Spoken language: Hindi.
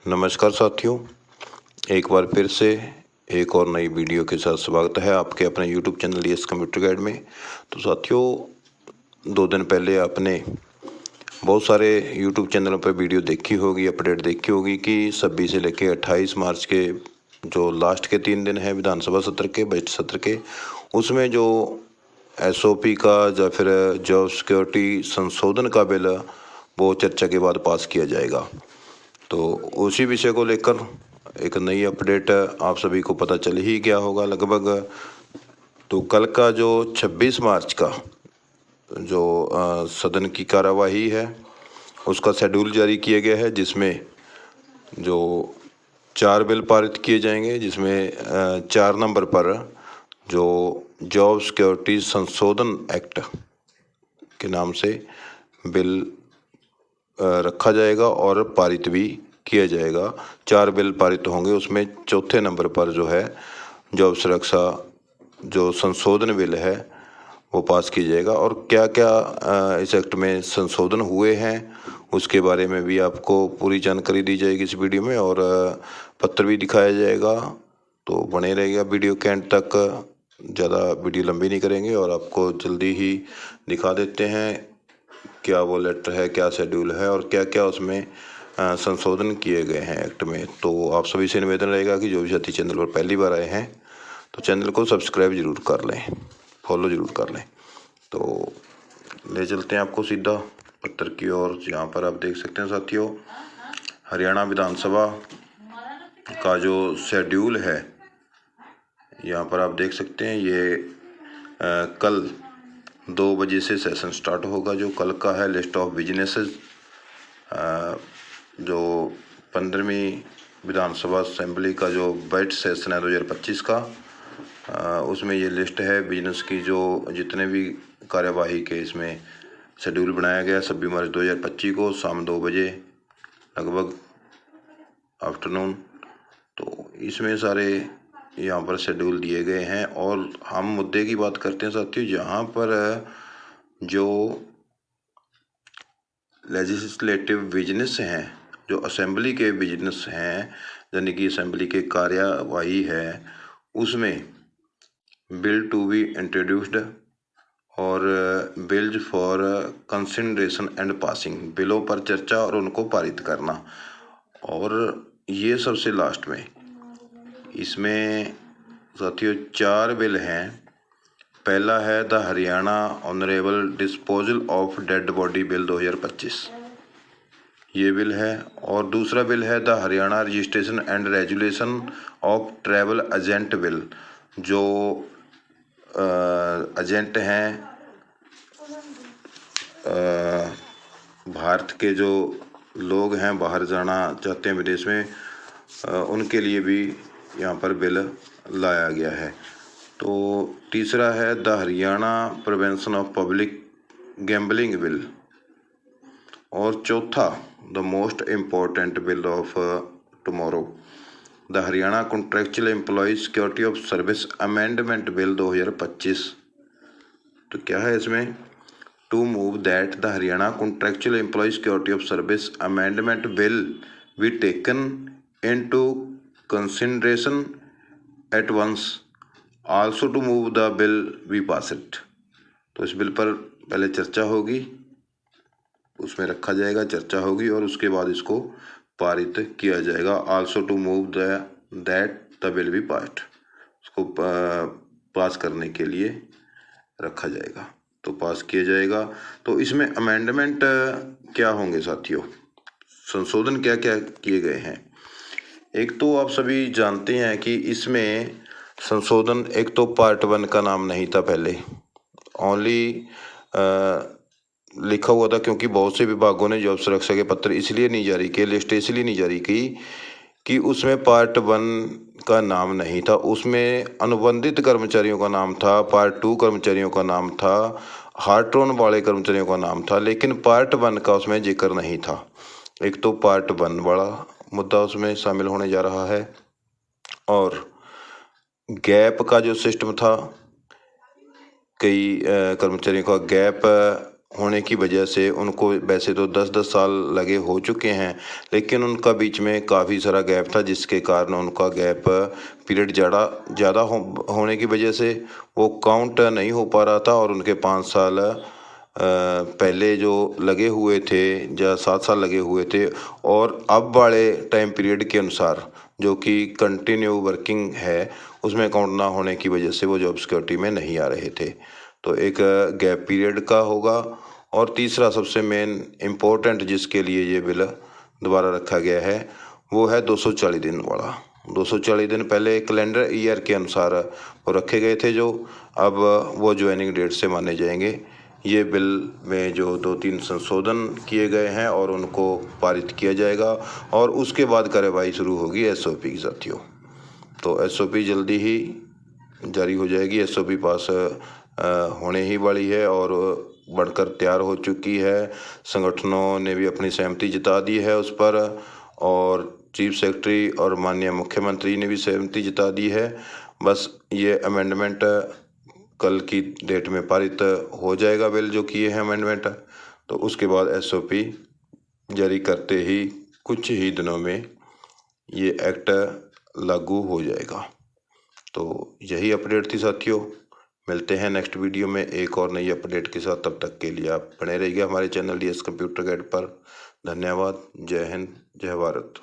नमस्कार साथियों, एक बार फिर से एक और नई वीडियो के साथ स्वागत है आपके अपने YouTube channel yes computer guide में। तो साथियों, 2 दिन पहले आपने बहुत सारे YouTube चैनलों पर वीडियो देखी होगी, अपडेट देखी होगी कि 26 से लेके 28 मार्च के जो लास्ट के 3 दिन हैं विधानसभा सत्र के, बजट सत्र के, उसमें जो SOP का या फिर जॉब सिक्योरिटी संशोधन का बिल वो चर्चा के बाद पास किया जाएगा। तो उसी विषय को लेकर एक नई अपडेट आप सभी को पता चल ही गया होगा लगभग। तो कल का जो 26 मार्च का जो सदन की कार्यवाही है उसका शेड्यूल जारी किया गया है, जिसमें जो 4 बिल पारित किए जाएंगे, जिसमें 4 नंबर पर जो जॉब सिक्योरिटी संशोधन एक्ट के नाम से बिल रखा जाएगा और पारित भी किया जाएगा। 4 बिल पारित होंगे, उसमें चौथे नंबर पर जो है जॉब सुरक्षा जो संशोधन बिल है वो पास किया जाएगा। और क्या क्या इस एक्ट में संशोधन हुए हैं उसके बारे में भी आपको पूरी जानकारी दी जाएगी इस वीडियो में, और पत्र भी दिखाया जाएगा। तो बने रहेगा वीडियो के एंड तक, ज़्यादा वीडियो लंबी नहीं करेंगे और आपको जल्दी ही दिखा देते हैं क्या वो लेटर है, क्या शेड्यूल है और क्या क्या उसमें संशोधन किए गए हैं एक्ट में। तो आप सभी से निवेदन रहेगा कि जो भी साथी चैनल पर पहली बार आए हैं तो चैनल को सब्सक्राइब जरूर कर लें, फॉलो जरूर कर लें। तो ले चलते हैं आपको सीधा पत्र की ओर, जहाँ पर आप देख सकते हैं साथियों, हरियाणा विधानसभा का जो शेड्यूल है यहाँ पर आप देख सकते हैं। ये कल 2 बजे से सेशन स्टार्ट होगा। जो कल का है लिस्ट ऑफ बिजनेसेस, जो 15वीं विधानसभा असेंबली का जो बजट सेशन है 2025 का, उसमें ये लिस्ट है बिजनेस की, जो जितने भी कार्यवाही के इसमें शेड्यूल बनाया गया 26 मार्च 2025 को शाम 2 बजे लगभग आफ्टरनून। तो इसमें सारे यहाँ पर शेड्यूल दिए गए हैं। और हम मुद्दे की बात करते हैं साथियों, जहाँ पर जो लेजिस्लेटिव बिजनेस हैं, जो असेंबली के बिजनेस हैं, यानी कि असेंबली के कार्यवाही है, उसमें बिल टू बी इंट्रोड्यूस्ड और bills for consideration and passing, बिलों पर चर्चा और उनको पारित करना। और ये सबसे लास्ट में इसमें साथियों 4 बिल हैं। पहला है the Haryana honourable disposal of dead body bill 2025, ये बिल है। और दूसरा बिल है the Haryana registration and resolution of travel agent bill, जो एजेंट हैं भारत के, जो लोग हैं बाहर जाना चाहते हैं विदेश में, उनके लिए भी यहाँ पर बिल लाया गया है। तो तीसरा है the Haryana prevention of public gambling bill. और चौथा the most important bill of tomorrow, the Haryana contractual employees security of service amendment bill 2025। तो क्या है इसमें? To move that the Haryana contractual employees security of service amendment bill be taken into consideration at once, also to move the bill be passed. तो इस बिल पर पहले चर्चा होगी, उसमें रखा जाएगा, चर्चा होगी और उसके बाद इसको पारित किया जाएगा। Also to move that the bill be passed, उसको पास करने के लिए रखा जाएगा, तो पास किया जाएगा। तो इसमें अमेंडमेंट क्या होंगे साथियों, संशोधन क्या क्या किए गए हैं? एक तो आप सभी जानते हैं कि इसमें संशोधन, एक तो पार्ट 1 का नाम नहीं था पहले, ओनली लिखा हुआ था, क्योंकि बहुत से विभागों ने जॉब सुरक्षा के पत्र इसलिए नहीं जारी किए, लिस्ट इसलिए नहीं जारी की कि उसमें पार्ट 1 का नाम नहीं था, उसमें अनुबंधित कर्मचारियों का नाम था, पार्ट 2 कर्मचारियों का नाम था, हार्ट्रोन वाले कर्मचारियों का नाम था, लेकिन पार्ट 1 का उसमें जिक्र नहीं था। एक तो पार्ट 1 वाला मुद्दा उसमें शामिल होने जा रहा है। और गैप का जो सिस्टम था, कई कर्मचारियों का गैप होने की वजह से उनको वैसे तो 10-10 साल लगे हो चुके हैं, लेकिन उनका बीच में काफ़ी सारा गैप था, जिसके कारण उनका गैप पीरियड ज़्यादा होने की वजह से वो काउंट नहीं हो पा रहा था और उनके 5 साल पहले जो लगे हुए थे या 7 साल लगे हुए थे, और अब वाले टाइम पीरियड के अनुसार जो कि कंटिन्यू वर्किंग है, उसमें काउंट ना होने की वजह से वो जॉब सिक्योरिटी में नहीं आ रहे थे। तो एक गैप पीरियड का होगा। और तीसरा सबसे मेन इम्पोर्टेंट जिसके लिए ये बिल दोबारा रखा गया है, वो है 240 दिन वाला। 240 दिन पहले कैलेंडर ईयर के अनुसार वो रखे गए थे, जो अब वो ज्वाइनिंग डेट से माने जाएंगे। ये बिल में जो 2-3 संशोधन किए गए हैं और उनको पारित किया जाएगा, और उसके बाद कार्रवाई शुरू होगी एसओपी की साथियों। तो एसओपी जल्दी ही जारी हो जाएगी। एसओपी पास होने ही वाली है और बनकर तैयार हो चुकी है। संगठनों ने भी अपनी सहमति जता दी है उस पर, और चीफ सेक्रेटरी और माननीय मुख्यमंत्री ने भी सहमति जता दी है। बस ये अमेंडमेंट कल की डेट में पारित हो जाएगा बिल जो किए हैं अमेंडमेंट, तो उसके बाद एसओपी जारी करते ही कुछ ही दिनों में ये एक्ट लागू हो जाएगा। तो यही अपडेट थी साथियों। मिलते हैं नेक्स्ट वीडियो में एक और नई अपडेट के साथ। तब तक के लिए आप बने रहिए हमारे चैनल डीएस कंप्यूटर गाइड पर। धन्यवाद। जय हिंद, जय भारत।